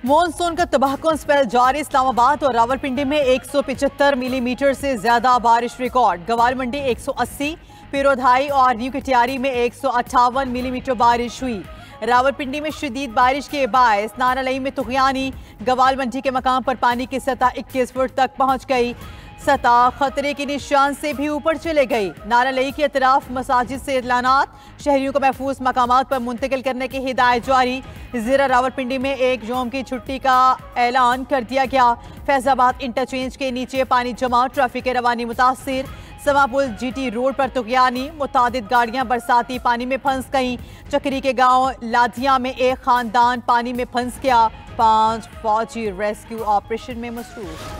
Monsoon का तबाहकुन spell जारी। इस्लामाबाद और रावलपिंडी में 175 मिलीमीटर से ज्यादा बारिश रिकॉर्ड। गवाल मंडी 180, पिरोधाई और न्यू कटियारी में 158 मिलीमीटर बारिश हुई। रावलपिंडी में शदीद बारिश के बायस नानालई में तुगयानी। गवाल मंडी के मकाम पर पानी की सतह 21 फुट तक पहुंच गई। सतह खतरे के निशान से भी ऊपर चले गई। नानालई के अतराफ मसाजिद से इतलानात, शहरियों को महफूज मकामात पर मुंतकिल करने की हिदायत जारी। ज़िला रावलपिंडी में एक यौम की छुट्टी का ऐलान कर दिया गया। फैजाबाद इंटरचेंज के नीचे पानी जमा, ट्रैफिक रवानी मुतासिर। समापुल GT रोड पर तुगयानी, मुतादिद गाड़ियां बरसाती पानी में फंस गईं। चक्री के गांव लाधिया में एक खानदान पानी में फंस गया। 5 फौजी रेस्क्यू ऑपरेशन में मसरूफ।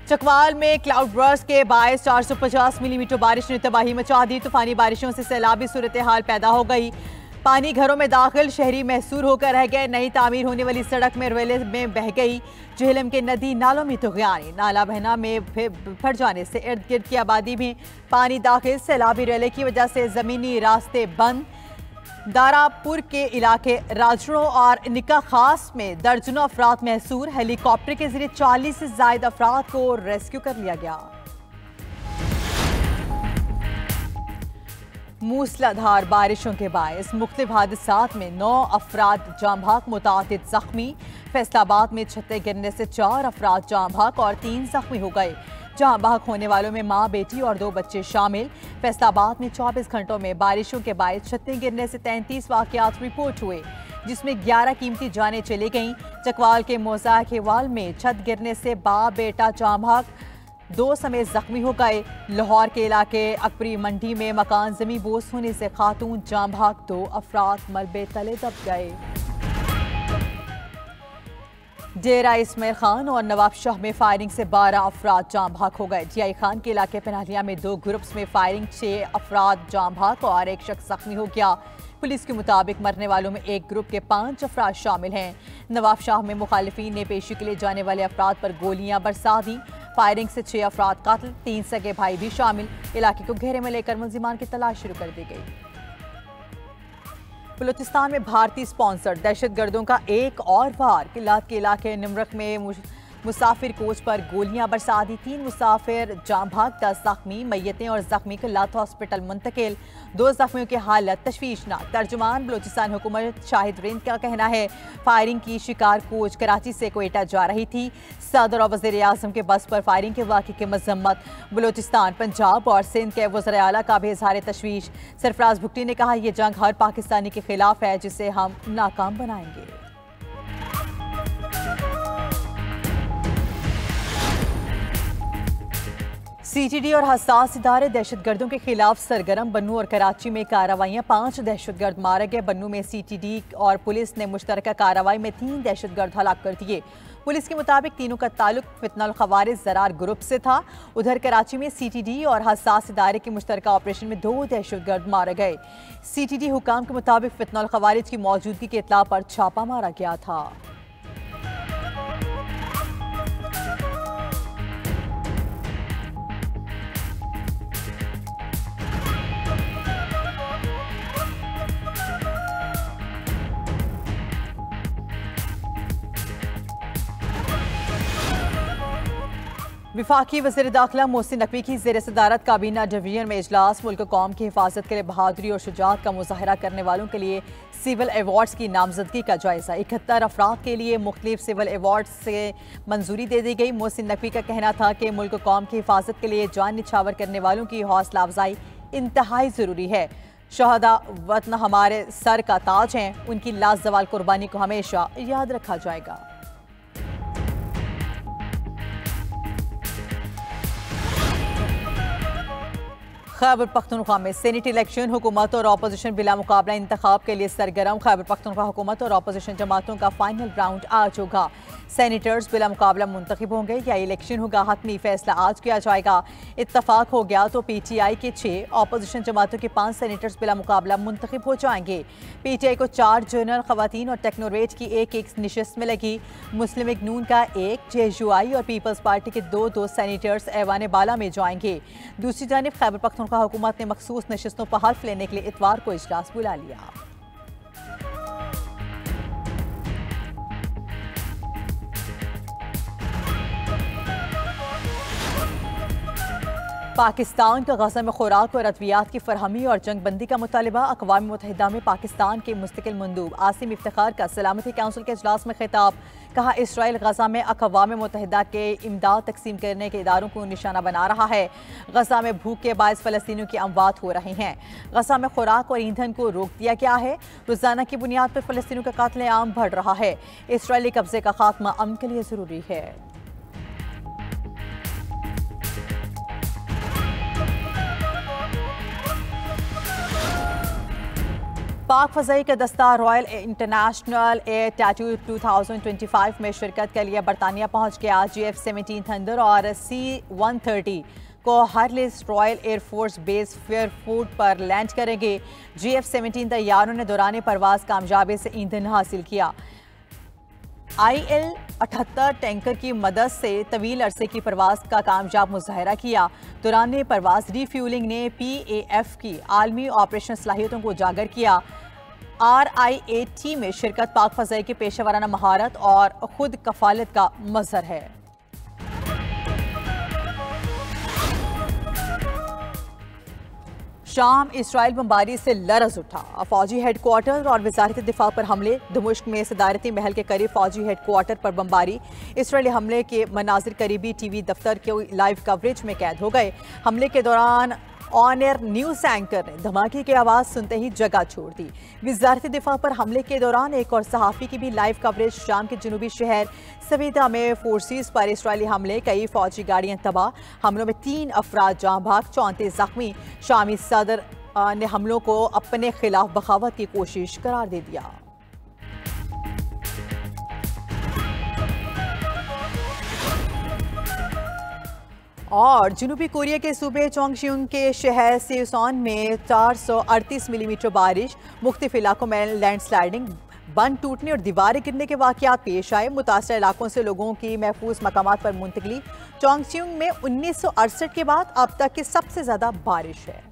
चकवाल में क्लाउड बर्स्ट के बायस 450 मिलीमीटर बारिश ने तबाही मचा दी। तूफानी बारिशों से सैलाबी सूरत हाल पैदा हो गई। पानी घरों में दाखिल, शहरी महसूर होकर रह गए। नई तामीर होने वाली सड़क में रेले में बह गई। झेलम के नदी नालों में तुगयानी, नाला बहना में भर जाने से इर्द गिर्द की आबादी में पानी दाखिल। सैलाबी रेले की वजह से जमीनी रास्ते बंद। दारापुर के इलाके राजड़ों और निका खास में दर्जनों अफराद महसूर। हेलीकॉप्टर के जरिए 40 से ज्यादा अफराद को रेस्क्यू कर लिया गया। मूसलाधार बारिशों के बायस मुख्तलिफ हादसात में 9 अफराद जाम भाग, मुतादिद जख्मी। फैसलाबाद में छतें गिरने से 4 अफराद जाम भाग और 3 जख्मी हो गए। जहां भाग होने वालों में मां, बेटी और 2 बच्चे शामिल। फैसलाबाद में 24 घंटों में बारिशों के बायस छतें गिरने से 33 वाकयात रिपोर्ट हुए, जिसमें 11 कीमती जानें चली गईं। चकवाल के मोजा खेवाल में छत गिरने से बाप बेटा जाम भाग, 2 समेत जख्मी हो गए। लाहौर के इलाके अकबरी मंडी में मकान जमी बोस होने से खातून जाम भाग, 2 अफराद मलबे तले दब गए। डेरा इस्माइल खान और नवाब शाह में फायरिंग से 12 अफराद जाम भाग हो गए। DI खान के इलाके पनालिया में 2 ग्रुप्स में फायरिंग, 6 अफराद जाम भाग और 1 शख्स जख्मी हो गया। पुलिस के मुताबिक मरने वालों में एक ग्रुप के 5 अफराद शामिल हैं। नवाब शाह में मुखालिफिन ने पेशी के लिए जाने वाले अफराद पर गोलियां बरसा दी। फायरिंग से 6 अफराद कातिल, 3 सगे भाई भी शामिल। इलाके को घेरे में लेकर मुलजिमान की तलाश शुरू कर दी गई। बलूचिस्तान में भारतीय स्पॉन्सर दहशतगर्दों का एक और वार। किलात के इलाके निमरक में मुसाफिर कोच पर गोलियां बरसा दी। 3 मुसाफिर जाम भाग, 10 जख्मी। मैयतें और जख्मी किलात हॉस्पिटल मुंतकिल। 2 जख्मियों की हालत तशवीशनाक। तर्जुमान बलूचिस्तान हुकूमत शाहिद रिंद का कहना है, फायरिंग की शिकार कोच कराची से कोयटा जा रही थी। सदर और वज़ीर आज़म के बस पर फायरिंग के वाक़े की मजम्मत। बलूचिस्तान, पंजाब और सिंध के वज़ीर आला का भी इज़हार तशवीश। सरफराज भुट्टी ने कहा, यह जंग हर पाकिस्तानी के खिलाफ है, जिसे हम नाकाम बनाएंगे। CTD और हसास इदारे दहशतगर्दों के खिलाफ सरगर्म। बन्नू और कराची में कार्रवाइयां, 5 दहशतगर्द मारे गए। बन्नू में CTD और पुलिस ने मुश्तरका कार्रवाई में 3 दहशतगर्द हलाक कर दिए। पुलिस के मुताबिक तीनों का ताल्लुक फितनल खवारिज ज़रार ग्रुप से था। उधर कराची में CTD और हसास इदारे के मुश्तरका ऑपरेशन में 2 दहशतगर्द मारे गए। CTD हुकाम के मुताबिक फितनल खवारिज की मौजूदगी की इत्तला पर छापा मारा गया था। विफाकी वज़ीर दाखिला मोहसिन नकवी की ज़ेर सदारत काबीना डिवीजन में इजलास। मुल्क कौम की हिफाजत के लिए बहादुरी और शुजाअत का मुजाहरा करने वालों के लिए सिविल एवार्ड्स की नामजदगी का जायजा। 71 अफराद के लिए मुख्तलिफ सिविल एवार्ड्स से मंजूरी दे दी गई। मोहसिन नकवी का कहना था कि मुल्क कौम की हिफाजत के लिए जान निछावर करने वालों की हौसला अफजाई इंतहाई ज़रूरी है। शहदा वतन हमारे सर का ताज हैं, उनकी लाजवाल कुर्बानी को हमेशा याद रखा जाएगा। खैबर पख्तूनख्वा में सेनेट इलेक्शन, हुकूमत और अपोजिशन बिला मुकाबला इंतखाब के लिए सरगर्म। खैबर पख्तूनख्वा हुकूमत और अपोजिशन जमातों का फाइनल राउंड आज होगा। सेनेटर्स बिला मुकाबला मुंतखब होंगे या इलेक्शन होगा, हतमी फैसला आज किया जाएगा। इत्तफाक हो गया तो PTI के 6, अपोजिशन जमातों के 5 सेनेटर्स बिला मुकाबला मुंतखब हो जाएंगे। PTI को 4 जनरल खवातीन और टेक्नोरेट की 1-1 निशस्त में लगी। मुस्लिम लीग नून का 1, JUI और पीपल्स पार्टी के 2-2 सेनेटर्स ऐवान बाला में जाएंगे। दूसरी जानिब खैबर पख्तूनख्वा हुकूमत ने मखसूस नशस्तों पर हल्फ लेने के लिए इतवार को इजलास बुला लिया। पाकिस्तान का गजा में खुराक और अद्वियात की फरहमी और जंग बंदी का मुतालबा। अक़वाम मुत्तहिदा में पाकिस्तान के मुस्तकिल मंदूब आसिम इफ्तिखार का सलामती काउंसिल के इजलास में खिताब। कहा, इसराइल गजा में अक़वाम मुत्तहिदा के इमदाद तकसीम करने के इदारों को निशाना बना रहा है। गजा में भूख के बायस फ़लस्तीनियों की अमवात हो रही हैं। गजा में खुराक और ईंधन को रोक दिया गया है। रोज़ाना की बुनियाद पर फ़लस्तीनियों का कातिल-ए-आम बढ़ रहा है। इसराइली कब्जे का खात्मा अमन के लिए ज़रूरी है। पाक फ़ज़ाई का दस्ता रॉयल इंटरनेशनल एयर टैटू 2025 में शिरकत के लिए बरतानिया पहुंच गया। GF-17 थंडर और C-130 को हार्लिस रॉयल एयरफोर्स बेस फेयरफोर्ड पर लैंड करेंगे। GF-17 तैयारों ने दौरान परवाज कामयाबी से ईंधन हासिल किया। IL-78 टैंकर की मदद से तवील अरसे की परवाज का कामयाब मुजाहरा किया। दौरान परवाज रिफ्यूलिंग ने PAF की आलमी ऑपरेशन सलाहियतों को उजागर किया। RIAT में शिरकत पाक फ़ज़ाई की पेशेवराना महारत और खुद कफालत का मज़हर है। शाम इसराइल बमबारी से लरज़ उठा। फौजी हेडक्वार्टर और वजारत दिफा पर हमले। दमिश्क में सदारती महल के करीब फौजी हेडक्वार्टर पर बमबारी। इसराइली हमले के मनाजिर करीबी TV दफ्तर के लाइव कवरेज में कैद हो गए। हमले के दौरान ऑन एयर न्यूज़ एंकर ने धमाके की आवाज़ सुनते ही जगह छोड़ दी। वजारत दिफा पर हमले के दौरान एक और सहाफ़ी की भी लाइव कवरेज। शाम के जनूबी शहर सवेदा में फोर्सेस पर इसराइली हमले, कई फौजी गाड़ियां तबाह। हमलों में 3 अफराद जाँ भाग, 34 जख्मी। शामी सदर ने हमलों को अपने खिलाफ बगावत की कोशिश करार दे दिया। और जनूबी कोरिया के सूबे चोंगशिंग के शहर सेसोन में 438 मिलीमीटर बारिश। मुख्तलिफ इलाकों में लैंडस्लाइडिंग, बंद टूटने और दीवारें गिरने के वाक़यात पेश आए। मुतासर इलाकों से लोगों की महफूज मकामात पर मुंतकली। चोंगशिंग में 1968 के बाद अब तक की सबसे ज़्यादा बारिश है।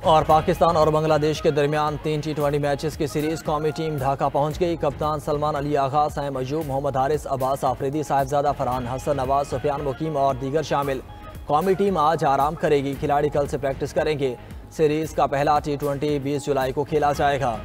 और पाकिस्तान और बांग्लादेश के दरमियान 3 T20 मैचेस की सीरीज। कौमी टीम ढाका पहुंच गई। कप्तान सलमान अली आगा, साइम अयूब, मोहम्मद हारिस, अब्बास आफरीदी, साहिबजादा फरहान, हसन नवाज, सुफियान मुकीम और दीगर शामिल। कौमी टीम आज आराम करेगी। खिलाड़ी कल से प्रैक्टिस करेंगे। सीरीज का पहला T20 20 जुलाई को खेला जाएगा।